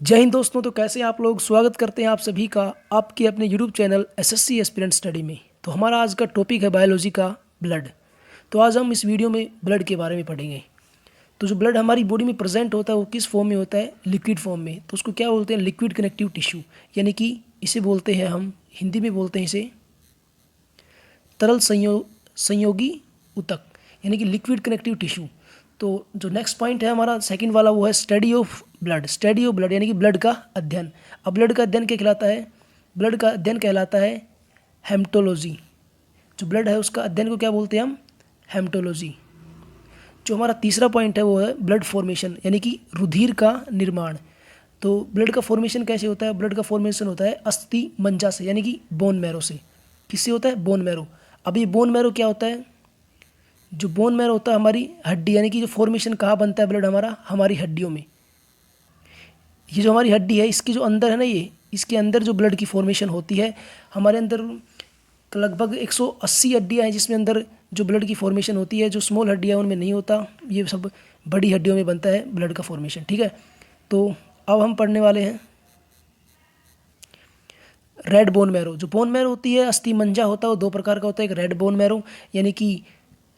जय हिंद दोस्तों। तो कैसे हैं आप लोग। स्वागत करते हैं आप सभी का आपके अपने YouTube channel SSC aspirant study में। तो हमारा आज का टॉपिक है बायोलॉजी का ब्लड। तो आज हम इस वीडियो में ब्लड के बारे में पढ़ेंगे। तो जो ब्लड हमारी बॉडी में प्रेजेंट होता है वो किस फॉर्म में होता है, लिक्विड फॉर्म में। तो उसको क्या बोलते हैं, लिक्विड कनेक्टिव टिश्यू, यानी कि इसे बोलते हैं, हम हिंदी में बोलते हैं इसे तरल संयोगी ऊतक, यानी कि लिक्विड कनेक्टिव टिश्यू। तो जो नेक्स्ट पॉइंट है हमारा सेकंड वाला वो है study of blood. Study of blood यानी कि ब्लड का अध्ययन। अब ब्लड का अध्ययन क्या कहलाता है, ब्लड का अध्ययन कहलाता है हेमटोलॉजी। जो ब्लड है उसका अध्ययन को क्या बोलते हैं हम, हेमटोलॉजी। जो हमारा तीसरा पॉइंट है वो है ब्लड फॉर्मेशन, यानी कि रुधिर का निर्माण। तो ब्लड का फॉर्मेशन कैसे होता है, ब्लड का फॉर्मेशन होता है अस्थि मंजा से, यानी कि बोन मैरो से। किससे होता है, बोन मैरो। अब ये बोन मैरो क्या होता है, जो बोन मैरो होता है हमारी हड्डी, यानी कि जो फॉर्मेशन कहाँ बनता है ब्लड हमारा, हमारी हड्डियों में। ये जो हमारी हड्डी है इसके जो अंदर है ना, ये इसके अंदर जो ब्लड की फॉर्मेशन होती है हमारे अंदर लगभग 180 हड्डियाँ हैं जिसमें अंदर जो ब्लड की फॉर्मेशन होती है। जो स्मॉल हड्डियाँ उनमें नहीं होता, ये सब बड़ी हड्डियों में बनता है ब्लड का फॉर्मेशन। ठीक है, तो अब हम पढ़ने वाले हैं रेड बोन मैरो। जो बोन मैरो होती है अस्थि मंजा होता है, वो दो प्रकार का होता है। एक रेड बोन मैरो यानी कि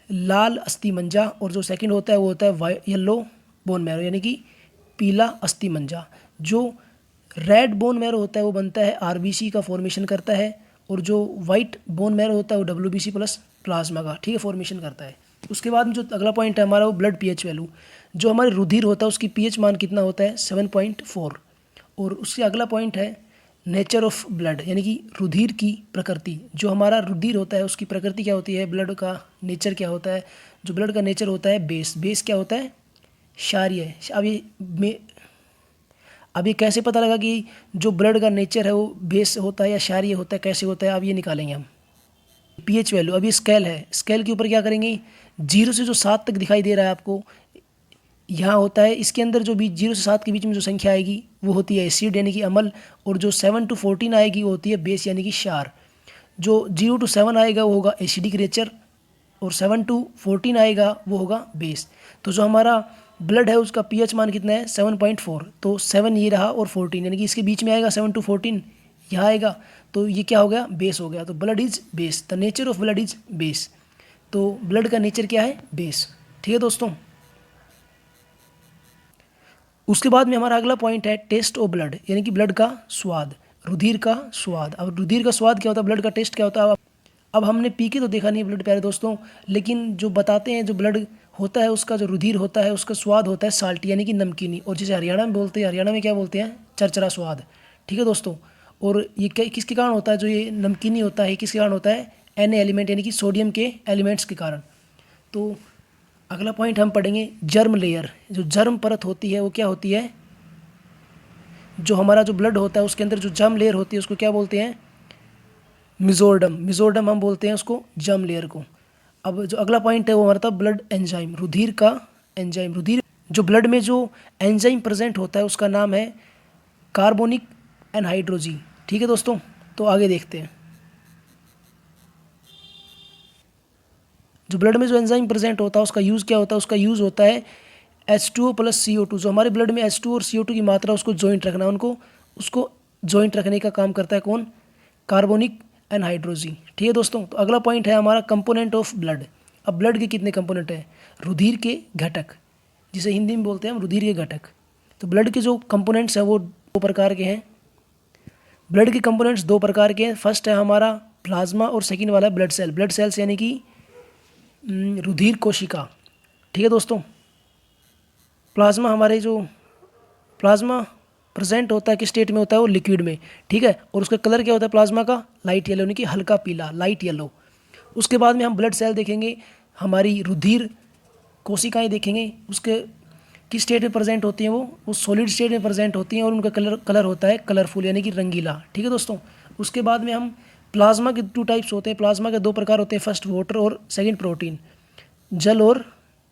लाल अस्थि मंजा, और जो सेकंड होता है वो होता है येलो बोन मैरो, यानी कि पीला अस्थि मंजा। जो रेड बोन मैरो होता है वो बनता है आरबीसी का फॉर्मेशन करता है, और जो वाइट बोन मैरो होता है वो डब्ल्यूबीसी प्लस प्लाज्मा का, ठीक है, फॉर्मेशन करता है। उसके बाद में जो अगला पॉइंट है हमारा वो ब्लड पीएच वैल्यू। जो हमारे रुधिर होता है उसकी पीएच मान कितना होता है, 7.4। और उससे अगला पॉइंट है नेचर ऑफ ब्लड, यानी कि रुधिर की प्रकृति। जो हमारा रुधिर होता है उसकी प्रकृति क्या होती है, ब्लड का नेचर क्या होता है। जो ब्लड का नेचर होता है बेस। बेस क्या होता है, क्षारीय। अब ये कैसे पता लगा कि जो ब्लड का नेचर है वो बेस होता है या क्षारीय होता है, कैसे होता है, अब ये निकालेंगे हम। पीएच वैल्यू, अब ये स्केल है, स्केल के ऊपर क्या करेंगे, 0 से जो 7 तक दिखाई दे रहा है आपको, यहाँ होता है इसके अंदर जो भी 0 से 7 के बीच में जो संख्या आएगी वो होती है एसिड, यानी कि अम्ल। और जो 7 to 14 आएगी वो होती है बेस, यानी कि क्षार। जो 0 to 7 आएगा वो होगा एसिडिक नेचर, और 7 to 14 आएगा वो होगा बेस। तो जो हमारा ब्लड है उसका पीएच मान कितना है, 7.4। तो 7 ये रहा और 14, यानी कि इसके बीच में आएगा 7 to 14, यहाँ आएगा, तो ये क्या हो गया, बेस हो गया। तो blood is base, the nature of blood is base. तो ब्लड का नेचर क्या है, बेस। ठीक है दोस्तों। उसके बाद में हमारा अगला पॉइंट है टेस्ट ऑफ ब्लड, यानी कि ब्लड का स्वाद, रुधिर का स्वाद। अब रुधिर का स्वाद क्या होता है, ब्लड का टेस्ट क्या होता है। अब हमने पी के तो देखा नहीं ब्लड प्यारे दोस्तों, लेकिन जो बताते हैं जो ब्लड होता है उसका जो रुधिर होता है उसका स्वाद होता है साल्टी, यानी कि नमकीनी। और जैसे हरियाणा में बोलते हैं, हरियाणा में क्या बोलते हैं, चरचरा स्वाद। ठीक है दोस्तों। और ये किसके कारण होता है, जो ये नमकीनी होता है किसके कारण होता है, एन एलिमेंट, यानी कि सोडियम के एलिमेंट्स के कारण। तो अगला पॉइंट हम पढ़ेंगे जर्म लेयर। जो जर्म परत होती है वो क्या होती है, जो हमारा जो ब्लड होता है उसके अंदर जो जर्म लेयर होती है उसको क्या बोलते हैं, मिजोर्डम। मिजोर्डम हम बोलते हैं उसको, जर्म लेयर को। अब जो अगला पॉइंट है वो हमारा था ब्लड एंजाइम, रुधिर का एंजाइम। रुधिर जो ब्लड में जो एंजाइम प्रेजेंट होता है उसका नाम है कार्बोनिक एनहाइड्रोजी। ठीक है दोस्तों, तो आगे देखते हैं। जो ब्लड में जो एंजाइम प्रेजेंट होता है उसका यूज़ क्या होता है, उसका यूज़ होता है H2O प्लस CO2। जो हमारे ब्लड में H2O और CO2 की मात्रा उसको जॉइंट रखना, उनको उसको जॉइंट रखने का काम करता है कौन, कार्बोनिक एनहाइड्रोजी। ठीक है दोस्तों। तो अगला पॉइंट है हमारा कंपोनेंट ऑफ ब्लड। अब ब्लड के कितने कंपोनेंट हैं, रुधिर के घटक, जिसे हिंदी में बोलते हैं हम रुधिर के घटक। तो ब्लड के जो कंपोनेंट्स हैं वो दो प्रकार के हैं। ब्लड के कंपोनेंट्स दो प्रकार के हैं। फर्स्ट है हमारा प्लाज्मा और सेकंड वाला है ब्लड सेल। ब्लड सेल्स यानी कि रुधिर कोशिका। ठीक है दोस्तों। प्लाज्मा हमारे जो प्लाज्मा प्रेजेंट होता है किस स्टेट में होता है, वो लिक्विड में। ठीक है, और उसका कलर क्या होता है प्लाज्मा का, लाइट येलो, यानी कि हल्का पीला, लाइट येलो। उसके बाद में हम ब्लड सेल देखेंगे, हमारी रुधिर कोशिकाएं देखेंगे, उसके किस स्टेट में प्रेजेंट होती हैं, वो सॉलिड स्टेट में प्रेजेंट होती हैं, और उनका कलर होता है कलरफुल, यानी कि रंगीला। ठीक है दोस्तों। उसके बाद में हम प्लाज्मा के 2 टाइप्स होते हैं। प्लाज्मा के 2 प्रकार होते हैं, फर्स्ट वाटर और सेकंड प्रोटीन, जल और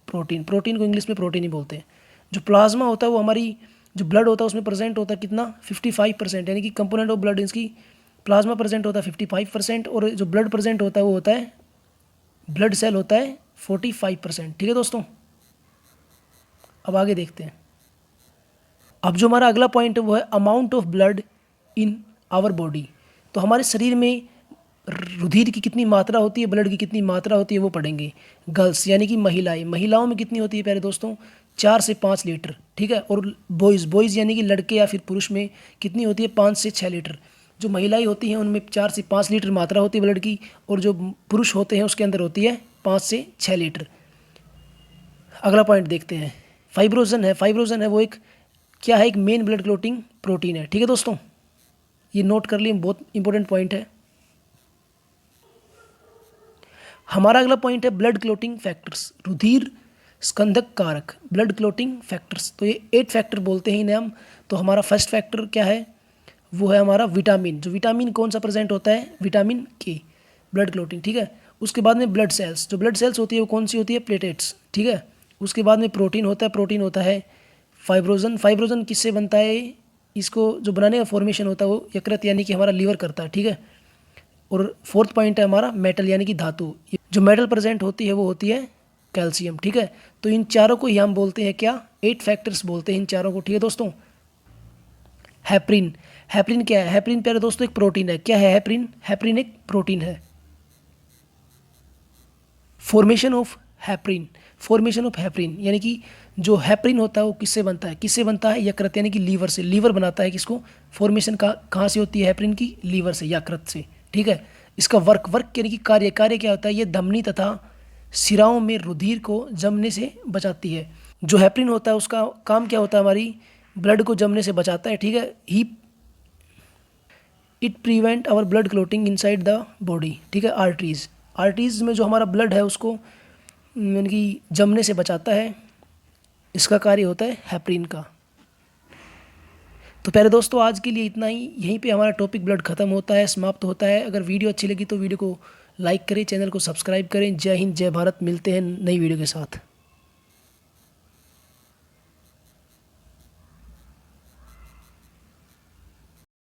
प्रोटीन। प्रोटीन को इंग्लिश में प्रोटीन ही बोलते हैं। जो प्लाज्मा होता है वो हमारी जो ब्लड होता है उसमें प्रेजेंट होता है कितना, 55%, यानी कि कंपोनेंट ऑफ ब्लड इसकी प्लाज्मा प्रेजेंट होता है 55%, और जो ब्लड प्रेजेंट होता है वो होता है ब्लड सेल होता है 45%। ठीक है दोस्तों। अब आगे देखते हैं। अब जो हमारा अगला पॉइंट है वो है amount of blood in our body. तो हमारे शरीर में रुधिर की कितनी मात्रा होती है, ब्लड की कितनी मात्रा होती है वो पढ़ेंगे। गर्ल्स यानी कि महिलाओं में कितनी होती है प्यारे दोस्तों, 4 से 5 लीटर, ठीक है। और बॉयज़ यानी कि लड़के या फिर पुरुष में कितनी होती है, 5 से 6 लीटर। जो महिलाएं होती हैं उनमें 4 से 5 लीटर मात्रा होती है ब्लड की, और जो पुरुष होते हैं उसके अंदर होती है 5 से 6 लीटर। अगला पॉइंट देखते हैं, फाइब्रोजन है वो एक क्या है, एक मेन ब्लड क्लोटिंग प्रोटीन है, ठीक है दोस्तों, ये नोट कर लिए, बहुत इंपॉर्टेंट पॉइंट है। हमारा अगला पॉइंट है ब्लड क्लोटिंग फैक्टर्स, रुधिर स्कंदक कारक, ब्लड क्लोटिंग फैक्टर्स। तो ये 8 फैक्टर बोलते हैं इन्हें हम। तो हमारा फर्स्ट फैक्टर क्या है, वो है हमारा विटामिन। जो विटामिन कौन सा प्रेजेंट होता है, विटामिन के, ब्लड क्लोटिंग, ठीक है। उसके बाद में ब्लड सेल्स, जो ब्लड सेल्स होती है वो कौन सी होती है, प्लेटेट्स, ठीक है। उसके बाद में प्रोटीन होता है फाइब्रोजन किससे बनता है, इसको जो बनाने का फॉर्मेशन होता है वो यकृत यानी कि हमारा लीवर करता है, ठीक है। और फोर्थ पॉइंट है हमारा मेटल यानी कि धातु, जो मेटल प्रेजेंट होती है वो होती है कैल्शियम, ठीक है। तो इन चारों को ही हम बोलते हैं क्या, 8 फैक्टर्स बोलते हैं इन चारों को, ठीक है दोस्तों। हैप्रिन क्या है, हैप्रिन प्यारे दोस्तों एक प्रोटीन है। क्या है हैप्रिन एक प्रोटीन है। फॉर्मेशन ऑफ हैप्रिन यानी कि जो हैप्रिन होता है वो किससे बनता है, यकृत यानी कि लीवर से, लीवर बनाता है किसको, फॉर्मेशन का कहाँ से होती है हैप्रिन की, लीवर से, यकृत से, ठीक है। इसका वर्क यानी कि कार्य क्या होता है, ये धमनी तथा सिराओं में रुधिर को जमने से बचाती है। जो हैप्रिन होता है उसका काम क्या होता है, हमारी ब्लड को जमने से बचाता है, ठीक है। It prevent our blood clotting inside the body, ठीक है। आर्टरीज में जो हमारा ब्लड है उसको यानी कि जमने से बचाता है, इसका कार्य होता है हैप्रिन का। तो प्यारे दोस्तों आज के लिए इतना ही, यहीं पे हमारा टॉपिक ब्लड खत्म होता है, समाप्त होता है। अगर वीडियो अच्छी लगी तो वीडियो को लाइक करें, चैनल को सब्सक्राइब करें। जय हिंद, जय भारत, मिलते हैं नई वीडियो के साथ।